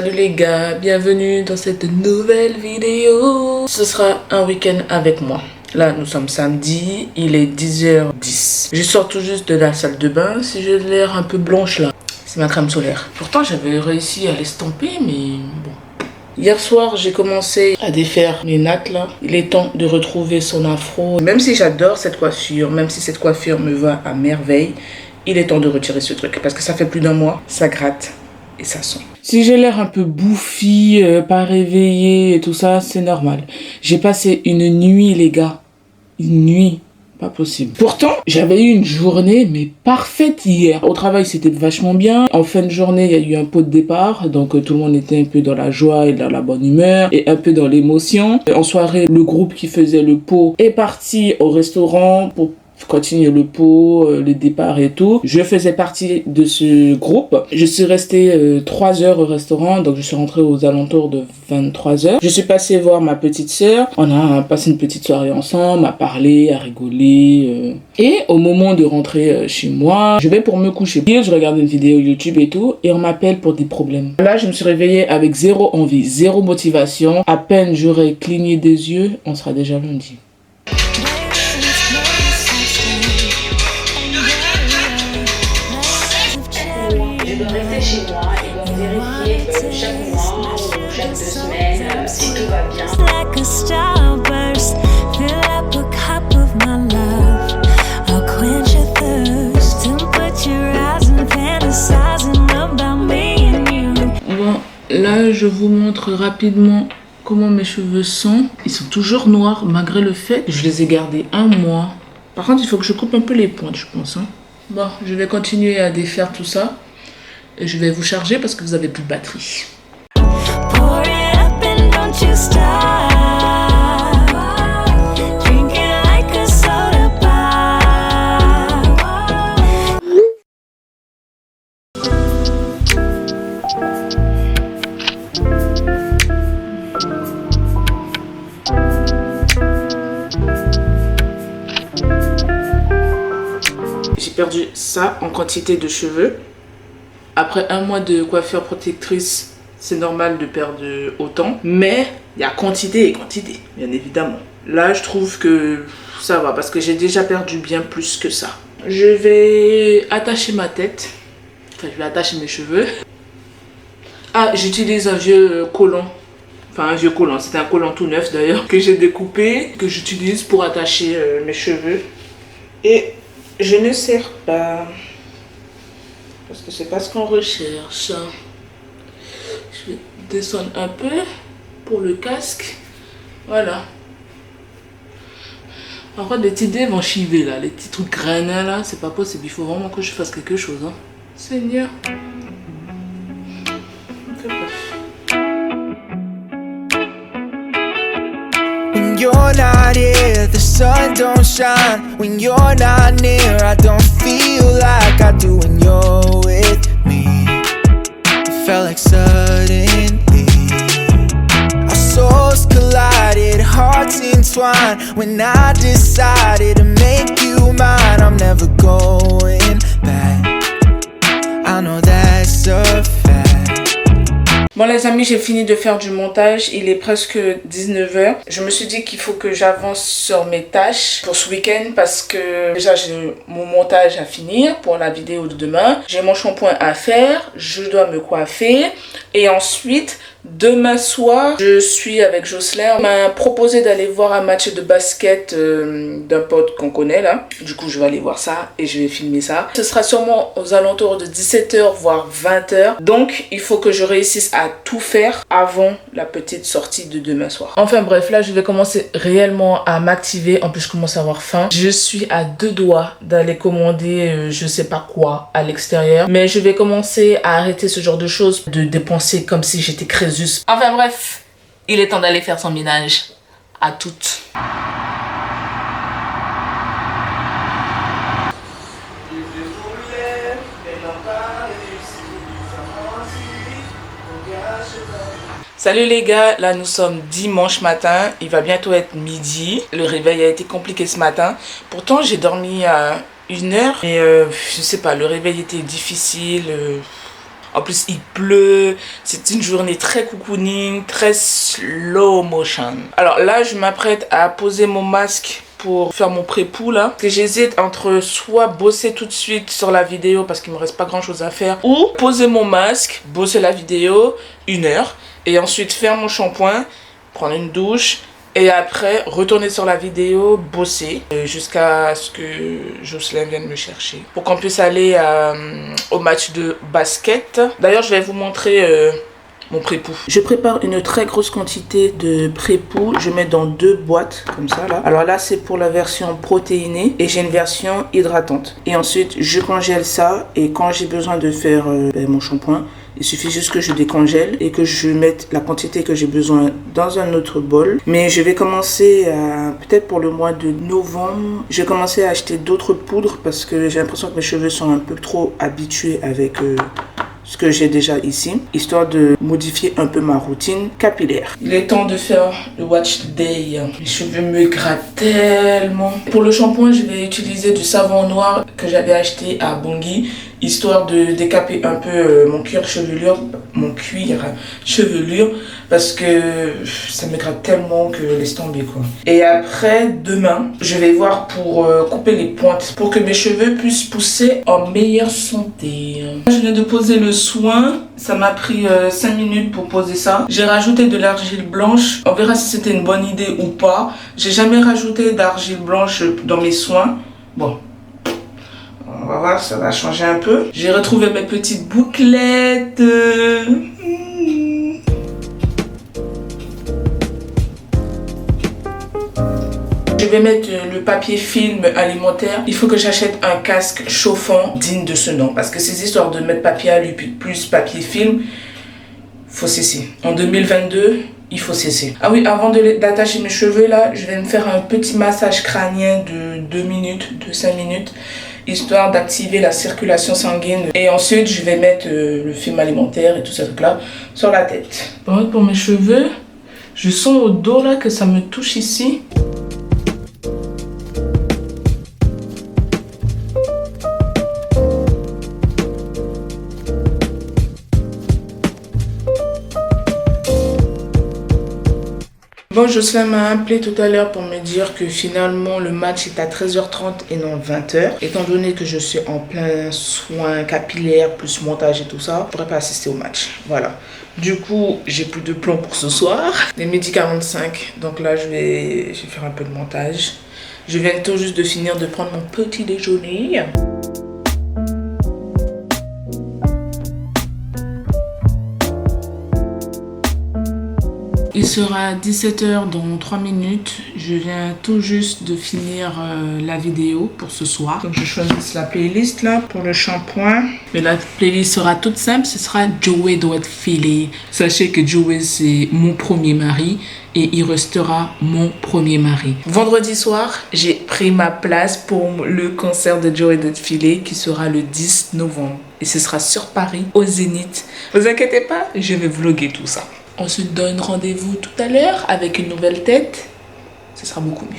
Salut les gars, bienvenue dans cette nouvelle vidéo. Ce sera un week-end avec moi. Là, nous sommes samedi, il est 10h10. Je sors tout juste de la salle de bain. Si j'ai l'air un peu blanche là, c'est ma crème solaire. Pourtant, j'avais réussi à l'estomper, mais bon. Hier soir, j'ai commencé à défaire mes nattes là. Il est temps de retrouver son afro. Même si j'adore cette coiffure, même si cette coiffure me va à merveille, il est temps de retirer ce truc. Parce que ça fait plus d'un mois, ça gratte et ça sent. Si j'ai l'air un peu bouffi, pas réveillée et tout ça, c'est normal. J'ai passé une nuit, les gars. Une nuit. Pas possible. Pourtant, j'avais eu une journée, mais parfaite hier. Au travail, c'était vachement bien. En fin de journée, il y a eu un pot de départ. Donc, tout le monde était un peu dans la joie et dans la bonne humeur. Et un peu dans l'émotion. En soirée, le groupe qui faisait le pot est parti au restaurant pour continuer le pot, le départ et tout. Je faisais partie de ce groupe. Je suis restée 3 heures au restaurant, donc je suis rentrée aux alentours de 23 heures. Je suis passée voir ma petite sœur. On a passé une petite soirée ensemble, à parler, à rigoler. Et au moment de rentrer chez moi, je vais pour me coucher. Je regarde une vidéo YouTube et tout, et on m'appelle pour des problèmes. Là, je me suis réveillée avec zéro envie, zéro motivation. À peine j'aurais cligné des yeux, on sera déjà lundi. Rester chez moi et donc vérifier chaque mois ou chaque 2 semaines si tout va bien. Bon, là je vous montre rapidement comment mes cheveux sont. Ils sont toujours noirs malgré le fait que je les ai gardés un mois. Par contre, il faut que je coupe un peu les pointes, je pense. Bon, je vais continuer à défaire tout ça. Et je vais vous charger parce que vous avez plus de batterie. J'ai perdu ça en quantité de cheveux. Après un mois de coiffure protectrice, c'est normal de perdre autant. Mais il y a quantité et quantité, bien évidemment. Là, je trouve que ça va parce que j'ai déjà perdu bien plus que ça. Je vais attacher ma tête. Enfin, je vais attacher mes cheveux. Ah, j'utilise un vieux collant. Enfin, un vieux collant. C'était un collant tout neuf d'ailleurs que j'ai découpé, que j'utilise pour attacher mes cheveux. Et je ne serre pas. Parce que c'est pas ce qu'on recherche. Je vais descendre un peu pour le casque. Voilà. Par contre, les petits dés vont chiver là. Les petits trucs grainés là, c'est pas possible. Il faut vraiment que je fasse quelque chose. Hein. Seigneur. When you're not here, the sun don't shine. When you're not near, I don't feel like I do when you're with me. It felt like suddenly our souls collided, hearts entwined. When I decided to make you mine, I'm never going back. I know that's a fact. Bon les amis, j'ai fini de faire du montage, il est presque 19h. Je me suis dit qu'il faut que j'avance sur mes tâches pour ce week-end parce que déjà j'ai mon montage à finir pour la vidéo de demain. J'ai mon shampoing à faire, je dois me coiffer et ensuite demain soir, je suis avec Jocelyn. On m'a proposé d'aller voir un match de basket d'un pote qu'on connaît là. Du coup, je vais aller voir ça et je vais filmer ça. Ce sera sûrement aux alentours de 17h voire 20h. Donc, il faut que je réussisse à tout faire avant la petite sortie de demain soir. Enfin bref, là, je vais commencer réellement à m'activer. En plus, je commence à avoir faim. Je suis à 2 doigts d'aller commander je sais pas quoi à l'extérieur. Mais je vais commencer à arrêter ce genre de choses, de dépenser comme si j'étais Crésus. Enfin bref, il est temps d'aller faire son ménage. À toutes. Salut les gars, là nous sommes dimanche matin, il va bientôt être midi. Le réveil a été compliqué ce matin. Pourtant j'ai dormi à 1h et je sais pas, le réveil était difficile. En plus, il pleut. C'est une journée très cocooning, très slow motion. Alors là, je m'apprête à poser mon masque pour faire mon pré-pou là. Parce que j'hésite entre soit bosser tout de suite sur la vidéo parce qu'il me reste pas grand chose à faire, ou poser mon masque, bosser la vidéo 1 heure et ensuite faire mon shampoing, prendre une douche et après retourner sur la vidéo, bosser jusqu'à ce que Jocelyn vienne me chercher pour qu'on puisse aller au match de basket. D'ailleurs, je vais vous montrer mon pré-pou. Je prépare une très grosse quantité de pré-pou. Je mets dans 2 boîtes comme ça là. Alors là, c'est pour la version protéinée et j'ai une version hydratante. Et ensuite, je congèle ça et quand j'ai besoin de faire mon shampoing, il suffit juste que je décongèle et que je mette la quantité que j'ai besoin dans un autre bol. Mais je vais commencer peut-être pour le mois de novembre, je vais commencer à acheter d'autres poudres parce que j'ai l'impression que mes cheveux sont un peu trop habitués avec ce que j'ai déjà ici, histoire de modifier un peu ma routine capillaire. Il est temps de faire le watch day. Mes cheveux me grattent tellement. Pour le shampoing, je vais utiliser du savon noir que j'avais acheté à Bangui, histoire de décaper un peu mon cuir chevelure, parce que ça me gratte tellement que laisse tomber quoi. Et après, demain, je vais voir pour couper les pointes, pour que mes cheveux puissent pousser en meilleure santé. Je viens de poser le soin, ça m'a pris 5 minutes pour poser ça. J'ai rajouté de l'argile blanche, on verra si c'était une bonne idée ou pas. J'ai jamais rajouté d'argile blanche dans mes soins. Bon. On va voir, ça va changer un peu. J'ai retrouvé mes petites bouclettes. Je vais mettre le papier film alimentaire. Il faut que j'achète un casque chauffant digne de ce nom. Parce que ces histoires de mettre papier alu plus papier film, faut cesser. En 2022, il faut cesser. Ah oui, avant d'attacher mes cheveux là, je vais me faire un petit massage crânien de 2 minutes, de 5 minutes. Histoire d'activer la circulation sanguine. Et ensuite, je vais mettre le film alimentaire et tout ça là sur la tête. Pour mes cheveux, je sens au dos là que ça me touche ici. Bon, Jocelyn m'a appelé tout à l'heure pour me dire que finalement le match est à 13h30 et non 20h. Étant donné que je suis en plein soin capillaire plus montage et tout ça, je ne pourrais pas assister au match. Voilà. Du coup, j'ai plus de plomb pour ce soir. Il est 12h45, donc là je vais faire un peu de montage. Je viens tout juste de finir de prendre mon petit déjeuner. Il sera 17h dans 3 minutes. Je viens tout juste de finir la vidéo pour ce soir. Donc je choisis la playlist là pour le shampoing. Mais la playlist sera toute simple. Ce sera Joey doit être filé. Sachez que Joey c'est mon premier mari et il restera mon premier mari. Vendredi soir, j'ai pris ma place pour le concert de Joey doit être filé qui sera le 10 novembre. Et ce sera sur Paris, au Zénith. Ne vous inquiétez pas, je vais vlogger tout ça. On se donne rendez-vous tout à l'heure avec une nouvelle tête. Ce sera beaucoup mieux.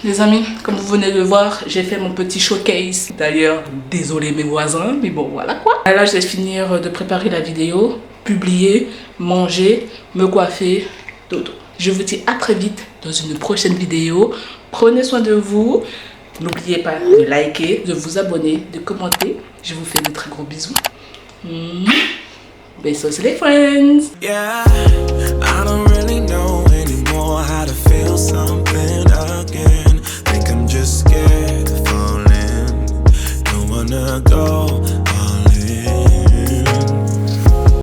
Les amis, comme vous venez de voir, j'ai fait mon petit showcase. D'ailleurs, désolé mes voisins, mais bon, voilà quoi. Là, je vais finir de préparer la vidéo, publier, manger, me coiffer, dodo. Je vous dis à très vite dans une prochaine vidéo. Prenez soin de vous. N'oubliez pas de liker, de vous abonner, de commenter. Je vous fais de très gros bisous. Besos les friends. Yeah, I don't really know anymore how to feel something again. Think I'm just scared of falling. Don't wanna go